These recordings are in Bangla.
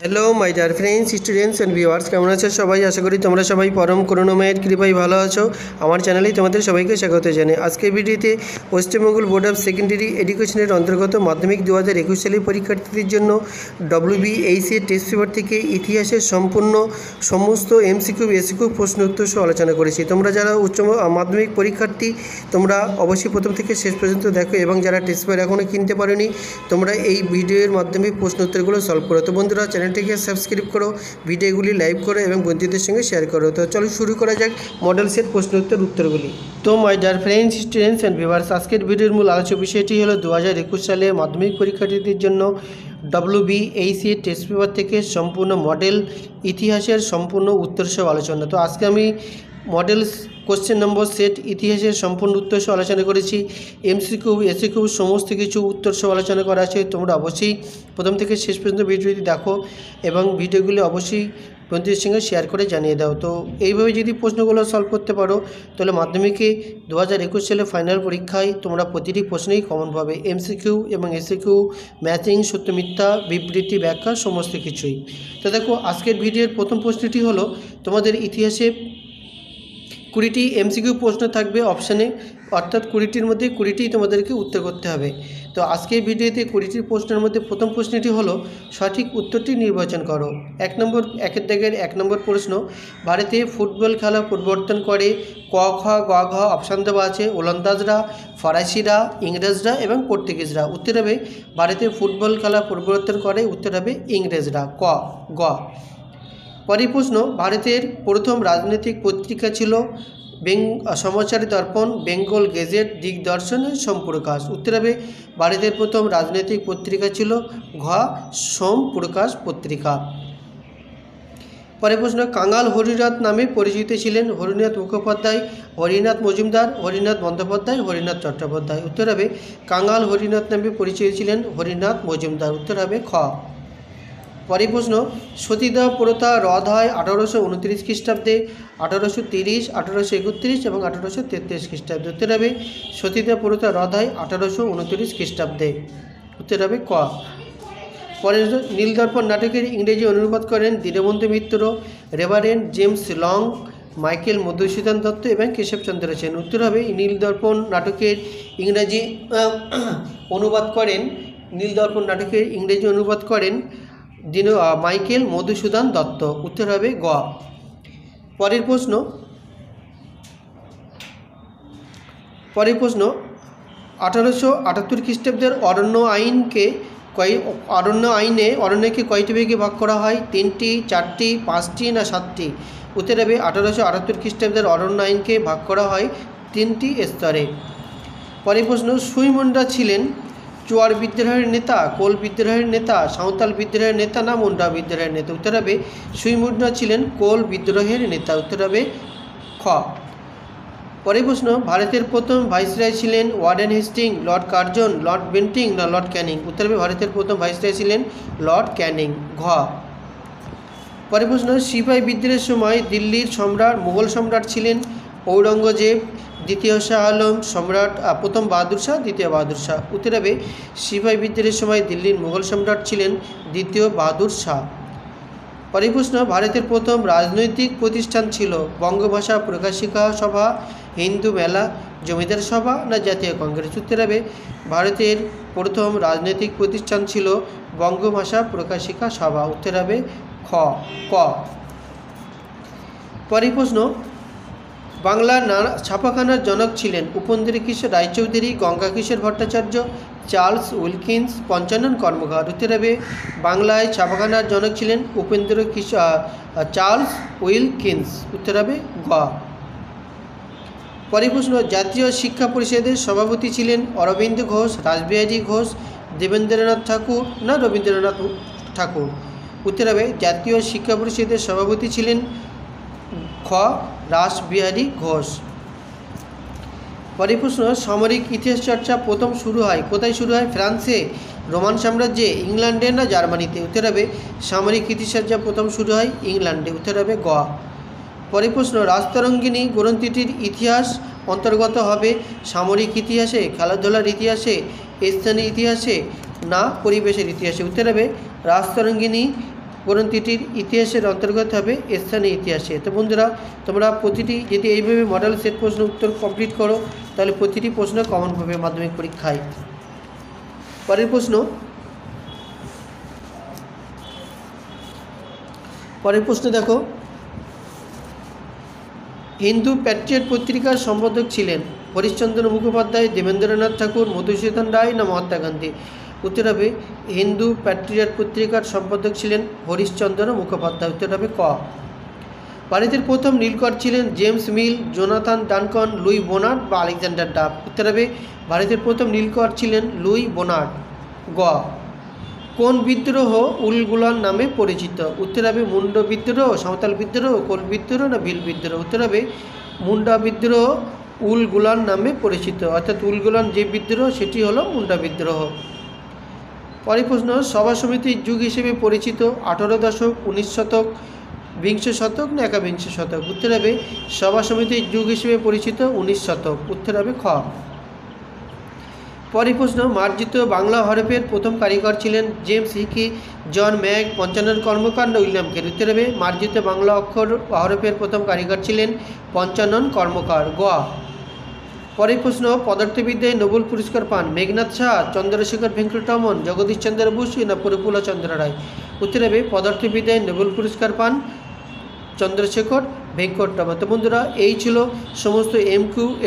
Hello my dear friends, students and viewers, কেমন আছো সবাই? আশা করি তোমরা সবাই পরম করুণাময়ের কৃপায় ভালো আছো। আমার চ্যানেলেই তোমাদের সবাইকে স্বাগত জানাই। আজকের ভিডিওতে ওয়েস্টবেঙ্গল বোর্ড অফ সেকেন্ডারি এডুকেশনের অন্তর্গত মাধ্যমিক 2021 সালের পরীক্ষার্থীদের জন্য WBHS টেস্ট পেপার থেকে ইতিহাসের সম্পূর্ণ সমস্ত এমসিকিউ এসিকিউ প্রশ্ন উত্তর সহ আলোচনা করেছি। তোমরা যারা উচ্চ মাধ্যমিক পরীক্ষার্থী তোমরা অবশ্যই প্রথম থেকে শেষ পর্যন্ত দেখো, এবং যারা টেস্ট পেপার এখনও কিনতে পারোনি তোমরা এই ভিডিওর মাধ্যমে প্রশ্ন উত্তরগুলো সলভ করো। তো বন্ধুরা, চ্যানেলটিকে সাবস্ক্রাইব করো, ভিডিওগুলি লাইক করো এবং বন্ধুদের সঙ্গে শেয়ার করো। তো চলো শুরু করা যাক মডেল সেট প্রশ্ন উত্তরগুলি। তো my dear friends, students and viewers, আজকের ভিডিওর মূল আলোচ্য বিষয়টি হলো 2021 সালে মাধ্যমিক পরীক্ষার্থীদের জন্য WBHS টেস্ট পেপার থেকে সম্পূর্ণ মডেল ইতিহাসের সম্পূর্ণ উত্তর সহ আলোচনা। তো আজকে আমি মডেল কোশ্চেন নম্বর সেট ইতিহাসের সম্পূর্ণ উত্তর সহ আলোচনা করেছি। এমসিকিউ এসিকিউ সমস্ত কিছু উত্তর সহ আলোচনা করা আছে। তোমরা অবশ্যই প্রথম থেকে শেষ পর্যন্ত ভিডিওটি দেখো এবং ভিডিওগুলি অবশ্যই বন্ধুদের সঙ্গে শেয়ার করে জানিয়ে দাও। তো এইভাবে যদি প্রশ্নগুলো সলভ করতে পারো তাহলে মাধ্যমিকে 2021 সালে ফাইনাল পরীক্ষায় তোমরা প্রতিটি প্রশ্নেই কমন পাবে। এমসিকিউ এবং এসিকিউ, ম্যাচিং, সত্য মিথ্যা, বিবৃতি, ব্যাখ্যা সমস্ত কিছুই। তো দেখো, আজকের ভিডিওর প্রথম প্রশ্নটি হলো তোমাদের ইতিহাসে 20টি এমসিকিউ প্রশ্ন থাকবে অপশানে, অর্থাৎ 20টির মধ্যে 20টিই তোমাদেরকে উত্তর করতে হবে। তো আজকের ভিডিওতে 20টির প্রশ্নের মধ্যে প্রথম প্রশ্নটি হলো সঠিক উত্তরটি নির্বাচন করো। একের দাগের 1 নম্বর প্রশ্ন, ভারতে ফুটবল খেলা পরিবর্তন করে ক, খ, গ, ঘ অপশান দেওয়া আছে। ওলন্দাজরা, ফরাসিরা, ইংরেজরা এবং পর্তুগিজরা। উত্তর হবে ভারতে ফুটবল খেলা পরিবর্তন করে, উত্তর হবে ইংরেজরা, গ। পরের প্রশ্ন, ভারতের প্রথম রাজনৈতিক পত্রিকা ছিল সমাচারী দর্পণ, বেঙ্গল গেজেট, দিগদর্শনের সোমপ্রকাশ। উত্তর হবে ভারতের প্রথম রাজনৈতিক পত্রিকা ছিল ঘ, সোমপ্রকাশ পত্রিকা। পরের প্রশ্ন, কাঙাল হরিনাথ নামে পরিচিত ছিলেন হরিনাথ মুখোপাধ্যায়, হরিনাথ মজুমদার, হরিনাথ বন্দ্যোপাধ্যায়, হরিনাথ চট্টোপাধ্যায়। উত্তর হবে কাঙাল হরিনাথ নামে পরিচিত ছিলেন হরিনাথ মজুমদার। উত্তর হবে খ। পরের প্রশ্ন, সতীদাহ প্রথা রদ হয় 1829 খ্রিস্টাব্দে, 1830, 1831 এবং 1833 খ্রিস্টাব্দে। উত্তর হবে সতীদাহ প্রথা রদ হয় 1829 খ্রিস্টাব্দে। উত্তর হবে ক। পরের নীলদর্পণ নাটকের ইংরেজি অনুবাদ করেন Dinabandhu Mitra, reverend James Long, Michael Madhusudan Dutt এবং কেশবচন্দ্র সেন। উত্তর হবে নীলদর্পণ নাটকের ইংরেজি অনুবাদ করেন মাইকেল মধুসূদন দত্ত। উত্তর হবে গ। পরের প্রশ্ন 1878 খ্রিস্টাব্দের অরণ্যকে কয়টি ভাগে ভাগ করা হয়? 3টি, 4টি, 5টি না 7টি? উত্তর হবে 1878 খ্রিস্টাব্দের অরণ্য আইনকে ভাগ করা হয় 3টি স্তরে। পরের প্রশ্ন, সুই মুন্ডা ছিলেন চুয়ার বিদ্রোহের নেতা, কোল বিদ্রোহের নেতা, সাঁওতাল বিদ্রোহের নেতা না মুন্ডা বিদ্রোহের নেতা? উত্তর হবে সুই মুন্ডা ছিলেন কোল বিদ্রোহের নেতা। উত্তর হবে খ। পরের প্রশ্ন, ভারতের প্রথম ভাইসরয় ছিলেন Warren Hasting, Lord Curzon, Lord Bentinck না লর্ড ক্যানিং? উত্তর হবে ভারতের প্রথম ভাইসরয় ছিলেন লর্ড ক্যানিং, ঘ। পরের প্রশ্ন, সিপাহি বিদ্রোহের সময় দিল্লির মুঘল সম্রাট ছিলেন ঔরঙ্গজেব, দ্বিতীয় শাহ আলম, প্রথম বাহাদুর শাহ, দ্বিতীয় বাহাদুর শাহ? উত্তর হবে সিপাহি বিদ্রোহের সময় দিল্লির মুঘল সম্রাট ছিলেন দ্বিতীয় বাহাদুর শাহ। পরের প্রশ্ন, ভারতের প্রথম রাজনৈতিক প্রতিষ্ঠান ছিল বঙ্গভাষা প্রকাশিকা সভা, হিন্দু মেলা, জমিদার সভা না জাতীয় কংগ্রেস? উত্তর হবে ভারতের প্রথম রাজনৈতিক প্রতিষ্ঠান ছিল বঙ্গভাষা প্রকাশিকা সভা। উত্তর হবে ক। পরের প্রশ্ন, বাংলার ছাপাখানার জনক ছিলেন উপেন্দ্র কিশোর রায়চৌধুরী, গঙ্গা কিশোর ভট্টাচার্য, চার্লস উইলকিন্স, পঞ্চানন কর্মকার? উত্তর হবে বাংলায় ছাপাখানার জনক ছিলেন চার্লস উইলকিন্স। উত্তর হবে গ। পরের প্রশ্ন, জাতীয় শিক্ষা পরিষদের সভাপতি ছিলেন অরবিন্দ ঘোষ, রাসবিহারী ঘোষ, দেবেন্দ্রনাথ ঠাকুর না রবীন্দ্রনাথ ঠাকুর? উত্তর হবে জাতীয় শিক্ষা পরিষদের সভাপতি ছিলেন খ, রাসবিহারী ঘোষ। পরের প্রশ্ন, সামরিক ইতিহাস চর্চা প্রথম শুরু হয় কোথায়? শুরু হয় ফ্রান্সে, রোমান সাম্রাজ্যে, ইংল্যান্ডে না জার্মানিতে? উত্তর হবে সামরিক ইতিহাস চর্চা প্রথম শুরু হয় ইংল্যান্ডে। উত্তর হবে গ। পরের প্রশ্ন, রাজতরঙ্গিনী গ্রন্থটির ইতিহাস অন্তর্গত হবে সামরিক ইতিহাসে, খেলাধুলার ইতিহাসে, স্থানীয় ইতিহাসে না পরিবেশের ইতিহাসে? উত্তর হবে রাজতরঙ্গিনী গ্রন্থিটির ইতিহাসের অন্তর্গত হবে স্থানীয় ইতিহাসে। তো বন্ধুরা, তোমরা প্রতিটি যদি এইভাবে মডেল সেট প্রশ্ন উত্তর কমপ্লিট করো তাহলে প্রতিটি প্রশ্ন কমন হবে মাধ্যমিক পরীক্ষায়। পরের প্রশ্ন দেখো, হিন্দু প্যাট্রিয়ট পত্রিকার সম্পাদক ছিলেন হরিশ্চন্দ্র মুখোপাধ্যায়, দেবেন্দ্রনাথ ঠাকুর, মধুসূদন রায় না মহাত্মা গান্ধী? উত্তর হবে হিন্দু প্যাট্রিয়ট পত্রিকার সম্পাদক ছিলেন হরিশ্চন্দ্র মুখোপাধ্যায়। উত্তর হবে ক। ভারতের প্রথম নীলকর ছিলেন James Mill, Jonathan Duncan, Louis Bonnard বা আলেকজান্ডার ডাফ? উত্তর হবে ভারতের প্রথম নীলকর ছিলেন লুই বোনার্ড। গ। কোন বিদ্রোহ উলগুলান নামে পরিচিত? উত্তর হবে মুন্ডা বিদ্রোহ, সাঁওতাল বিদ্রোহ, কোল বিদ্রোহ না ভিল বিদ্রোহ? উত্তর হবে মুন্ডা বিদ্রোহ উলগুলান নামে পরিচিত, অর্থাৎ উলগুলান যে বিদ্রোহ সেটি হলো মুন্ডা বিদ্রোহ। পরের প্রশ্ন, সভা সমিতির যুগ হিসেবে পরিচিত 18 দশক, 19 শতক, বিংশ শতক না একাবিংশ শতক? উত্তর হবে সভা সমিতির যুগ হিসেবে পরিচিত 19 শতক। উত্তর হবে খ। পরের প্রশ্ন, মার্জিত বাংলা হরফের প্রথম কারিগর ছিলেন জেমস হিকি, জন ম্যাক, পঞ্চানন কর্মকার না উইলিয়াম কেরি? উত্তর হবে মার্জিত বাংলা অক্ষর হরফের প্রথম কারিগর ছিলেন পঞ্চানন কর্মকার। গ। পরের প্রশ্ন, পদার্থবিদ্যায় নোবেল পুরস্কার পান মেঘনাথ শাহ, চন্দ্রশেখর ভেঙ্কটরমন, জগদীশ চন্দ্র বসু না প্রফুল্ল চন্দ্র রায়? উত্তর হবে পদার্থবিদ্যায় নোবেল পুরস্কার পান চন্দ্রশেখর ভেঙ্কটরমন। তো বন্ধুরা, এই ছিল সমস্ত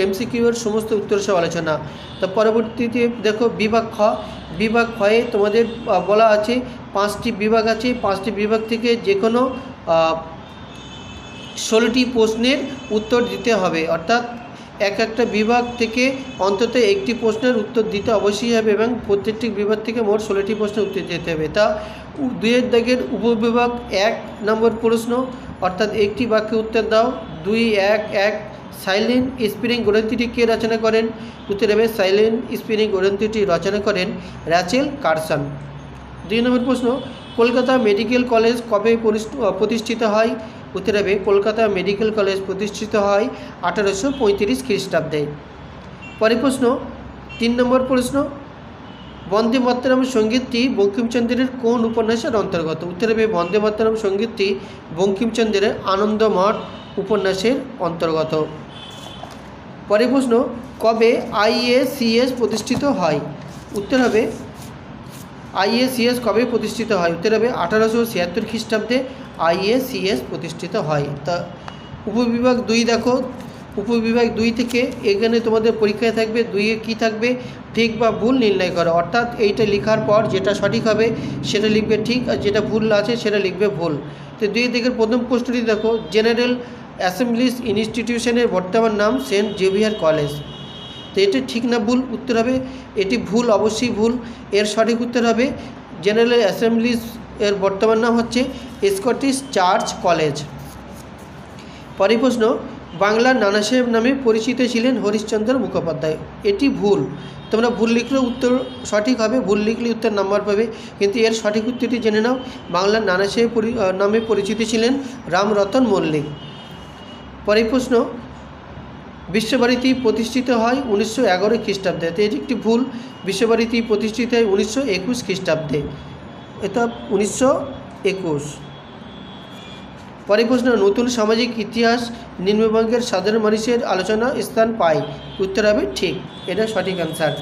এমসিকিউ এর সমস্ত উত্তর সহ আলোচনা। তো পরবর্তীতে দেখো বিভাগ খ। বিভাগ খয়ে তোমাদের বলা আছে 5টি বিভাগ আছে, 5টি বিভাগ থেকে যে কোনো 16টি প্রশ্নের উত্তর দিতে হবে, অর্থাৎ একটা বিভাগ থেকে অন্তত একটি প্রশ্নের উত্তর দিতে অবশ্যই হবে এবং প্রত্যেকটি বিভাগ থেকে মোট 16টি প্রশ্নের উত্তর দিতে হবে। তা 2 দাগের উপবিভাগ 1 নম্বর প্রশ্ন, অর্থাৎ একটি বাক্যে উত্তর দাও। 2.1.1 সাইলেন্ট স্পিনিং গ্রন্থিটি কে রচনা করেন? উত্তর হবে সাইলেন্ট স্পিনিং গ্রন্থিটি রচনা করেন র্যাচেল কারসন। 2 নম্বর প্রশ্ন, কলকাতা মেডিকেল কলেজ কবে প্রতিষ্ঠিত হয়? উত্তর হবে কলকাতা মেডিকেল কলেজ প্রতিষ্ঠিত হয় 1835 খ্রিস্টাব্দে। পরের প্রশ্ন 3 নম্বর প্রশ্ন, বন্দে মাতরম সঙ্গীতটি বঙ্কিমচন্দ্রের কোন উপন্যাসের অন্তর্গত? উত্তর হবে বন্দে মাতরম সঙ্গীতটি বঙ্কিমচন্দ্রের আনন্দমঠ উপন্যাসের অন্তর্গত। পরের প্রশ্ন, কবে IACS প্রতিষ্ঠিত হয়? উত্তর হবে IACS কবে প্রতিষ্ঠিত হয়? উত্তর হবে 1876 খ্রিস্টাব্দে IACS প্রতিষ্ঠিত হয়। তা উপবিভাগ 2 দেখো, উপবিভাগ 2 থেকে এখানে তোমাদের পরীক্ষায় থাকবে 2-এ কী থাকবে, ঠিক বা ভুল নির্ণয় করো, অর্থাৎ এইটা লেখার পর যেটা সঠিক হবে সেটা লিখবে ঠিক, আর যেটা ভুল আছে সেটা লিখবে ভুল। তো 2 থেকে প্রথম প্রশ্নটি দেখো, জেনারেল অ্যাসেম্বলিজ ইনস্টিটিউশনের বর্তমান নাম সেন্ট জেভিয়ার কলেজ। তো এটি ঠিক না ভুল? উত্তর হবে এটি ভুল, অবশ্যই ভুল। এর সঠিক উত্তর হবে জেনারেল অ্যাসেম্বলিজ এর বর্তমান নাম হচ্ছে স্কটিশ চার্চ কলেজ। পরের প্রশ্ন, বাংলার নানা সাহেব নামে পরিচিত ছিলেন হরিশ্চন্দ্র মুখোপাধ্যায়। এটি ভুল, তোমরা ভুল লিখলেও উত্তর সঠিক হবে, ভুল লিখলে উত্তর নাম্বার পাবে, কিন্তু এর সঠিক উত্তরটি জেনে নাও। বাংলার নানা সাহেব নামে পরিচিত ছিলেন রামরতন মল্লিক। পরের প্রশ্ন, বিশ্বভারতী প্রতিষ্ঠিত হয় 1911 খ্রিস্টাব্দে। তো এটি একটি ভুল, বিশ্বভারতী প্রতিষ্ঠিত হয় 1921 খ্রিস্টাব্দে, এটা 1921। পরের প্রশ্ন, নতুন সামাজিক ইতিহাস নিম্নবঙ্গের সাধারণ মানুষের আলোচনা স্থান পায়। উত্তর হবে ঠিক, এটা সঠিক অ্যান্সার।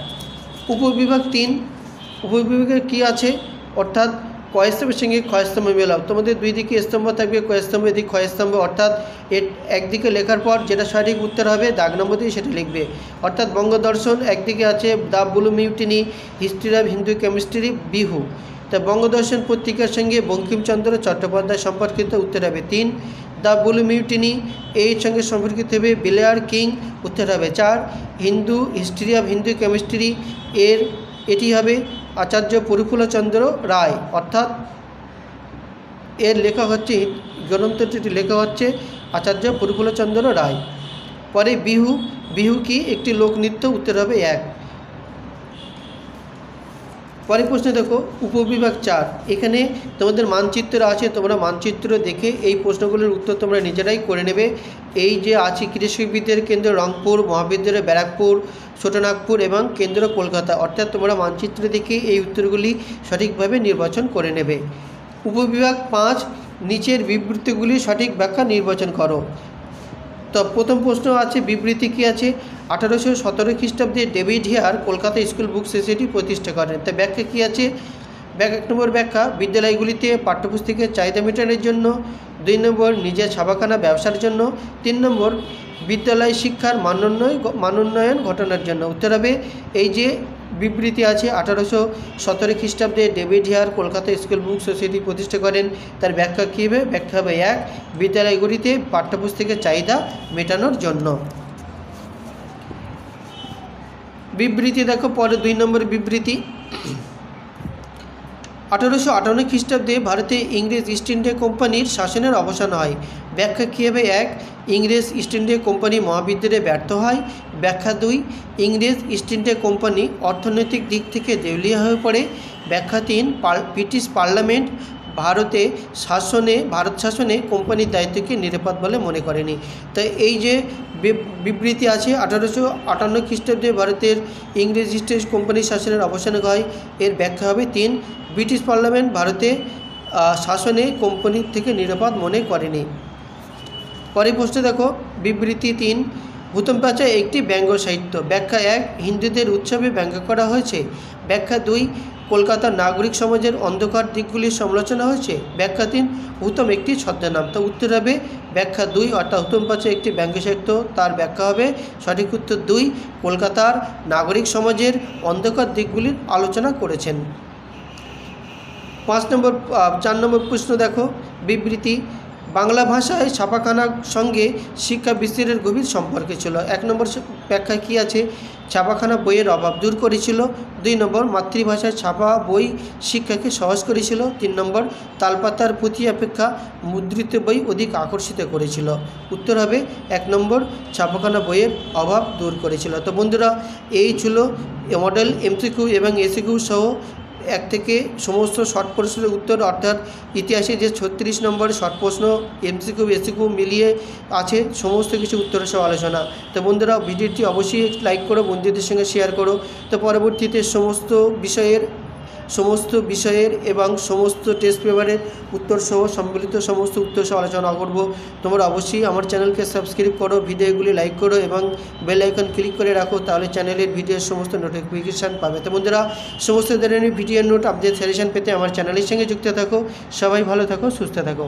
উপবিভাগ 3, উপবিভাগে কী আছে, অর্থাৎ কয়স্তম্ভের সঙ্গে ক্ষয়স্তম্ভ মেলাও। তোমাদের 2 দিকে স্তম্ভ থাকবে, কয়স্তম্ভ এদিকে ক্ষয়স্তম্ভ, অর্থাৎ একদিকে লেখার পর যেটা সঠিক উত্তর হবে দাগ নম্বর দিয়ে সেটা লিখবে। অর্থাৎ বঙ্গদর্শন একদিকে আছে the blue mutiny, history of Hindu chemistry, Bihu. তা বঙ্গদর্শন পত্রিকার সঙ্গে বঙ্কিমচন্দ্র চট্টোপাধ্যায় সম্পর্কিত, উত্তর হবে 3। দ্য ব্লু মিউটিনি এর সঙ্গে সম্পর্কিত হবে বিলেয়ার কিং, উত্তর হবে 4। হিস্ট্রি অফ হিন্দু কেমিস্ট্রি এটি হবে আচার্য প্রফুল্লচন্দ্র রায়, অর্থাৎ এর লেখা হচ্ছে, গ্রন্থটি লেখা হচ্ছে আচার্য প্রফুল্লচন্দ্র রায়। পরে বিহু কি একটি লোকনৃত্য, উত্তর হবে 1। পরের প্রশ্ন দেখো, উপবিভাগ 4, এখানে তোমাদের মানচিত্র আছে, তোমরা মানচিত্র দেখে এই প্রশ্নগুলোর উত্তর তোমরা নিজেরাই করে নেবে। এই যে আছে কৃষি বিদ্যার কেন্দ্র রংপুর, মহাবিদ্যালয় ব্যারাকপুর, ছোটনাগপুর এবং কেন্দ্র কলকাতা, অর্থাৎ তোমরা মানচিত্র দেখে এই উত্তরগুলি সঠিকভাবে নির্বাচন করে নেবে। উপবিভাগ 5 নিচের বিবৃতিগুলির সঠিক ব্যাখ্যা নির্বাচন করো। তো প্রথম প্রশ্ন আছে বিবৃতি কী আছে, 1817 খ্রিস্টাব্দে David Hare Kolkata school book society প্রতিষ্ঠা করেন। তা ব্যাখ্যা কী আছে, 1 নম্বর ব্যাখ্যা বিদ্যালয়গুলিতে পাঠ্যপুস্তকের চাহিদা মেটানোর জন্য, 2 নম্বর নিজের ছাপাখানা ব্যবসার জন্য, 3 নম্বর বিদ্যালয় শিক্ষার মানোন্নয়ন ঘটানোর জন্য। উত্তর হবে এই যে বিবৃতি আছে 1817 খ্রিস্টাব্দে David Hare Kolkata school book society প্রতিষ্ঠা করেন, তার ব্যাখ্যা কী হবে, ব্যাখ্যা হবে 1 বিদ্যালয়গুলিতে পাঠ্যপুস্তকের চাহিদা মেটানোর জন্য। বিবৃতি দেখো পরে 2 নম্বর বিবৃতি, 1858 খ্রিস্টাব্দে ভারতে ইংরেজ ইস্ট ইন্ডিয়া কোম্পানির শাসনের অবসান হয়। ব্যাখ্যা কী হবে, 1 ইংরেজ ইস্ট ইন্ডিয়া কোম্পানি মহাবিদ্যালয়ে ব্যর্থ হয়। ব্যাখ্যা 2 ইংরেজ ইস্ট ইন্ডিয়া কোম্পানি অর্থনৈতিক দিক থেকে দেউলিয়া হয়ে পড়ে। ব্যাখ্যা 3 ব্রিটিশ পার্লামেন্ট ভারত শাসনে কোম্পানির দায়িত্বকে নিরাপদ বলে মনে করেনি। তো এই যে বিবৃতি আছে 1858 খ্রিস্টাব্দে ভারতের ইংরেজ ইস্ট ইন্ডিয়া কোম্পানির শাসনের অবসান হয়, এর ব্যাখ্যা হবে 3 ব্রিটিশ পার্লামেন্ট ভারতে শাসনে কোম্পানির থেকে নিরাপদ মনে করেনি। পরের প্রশ্নে দেখো বিবৃতি 3 হুতম প্যাঁচা একটি ব্যঙ্গ সাহিত্য। ব্যাখ্যা 1 হিন্দুদের উৎসবে ব্যঙ্গ করা হয়েছে। ব্যাখ্যা 2 কলকাতার নাগরিক সমাজের অন্ধকার দিকগুলির সমালোচনা হয়েছে। ব্যাখ্যা 3 হুতম একটি ছদ্মনাম। তো উত্তর হবে ব্যাখ্যা 2 অর্থাৎ হুতম প্যাঁচা একটি ব্যঙ্গ সাহিত্য, তার ব্যাখ্যা হবে সঠিক উত্তর 2 কলকাতার নাগরিক সমাজের অন্ধকার দিকগুলির আলোচনা করেছেন। 4 নম্বর প্রশ্ন দেখো বিবৃতি বাংলা ভাষায় ছাপাখানার সঙ্গে শিক্ষা বিস্তারের গভীর সম্পর্ক ছিল। 1 নম্বর ব্যাখ্যা কী আছে, ছাপাখানা বইয়ের অভাব দূর করেছিল। 2 নম্বর মাতৃভাষায় ছাপা বই শিক্ষাকে সহজ করেছিল। 3 নম্বর তালপাতার পুঁথি অপেক্ষা মুদ্রিত বই অধিক আকর্ষিত করেছিল। উত্তর হবে 1 নম্বর ছাপাখানা বইয়ের অভাব দূর করেছিল। তো বন্ধুরা এই ছিল মডেল MCQ এবং ACQ সহ 1 থেকে সমস্ত শর্ট প্রশ্নের উত্তর, অর্থাৎ ইতিহাসে যে 36 নম্বর শর্ট প্রশ্ন MCQ ACQ মিলিয়ে আছে সমস্ত কিছু উত্তরের সহ আলোচনা। তো বন্ধুরা ভিডিওটি অবশ্যই লাইক করো, বন্ধুদের সঙ্গে শেয়ার করো। তো পরবর্তীতে সমস্ত বিষয়ের এবং সমস্ত টেস্ট পেপারের উত্তর সহ সম্মিলিত সমস্ত উত্তর সহ আলোচনা করব। তোমরা অবশ্যই আমার চ্যানেলকে সাবস্ক্রাইব করো, ভিডিওগুলি লাইক করো এবং বেল আইকন ক্লিক করে রাখো, তাহলে চ্যানেলের ভিডিওর সমস্ত নোটিফিকেশান পাবে। তো বন্ধুরা সমস্ত ধরনের ভিডিও নোট আপডেট সাজেশন পেতে আমার চ্যানেলের সঙ্গে যুক্ত থাকো। সবাই ভালো থাকো, সুস্থ থাকো।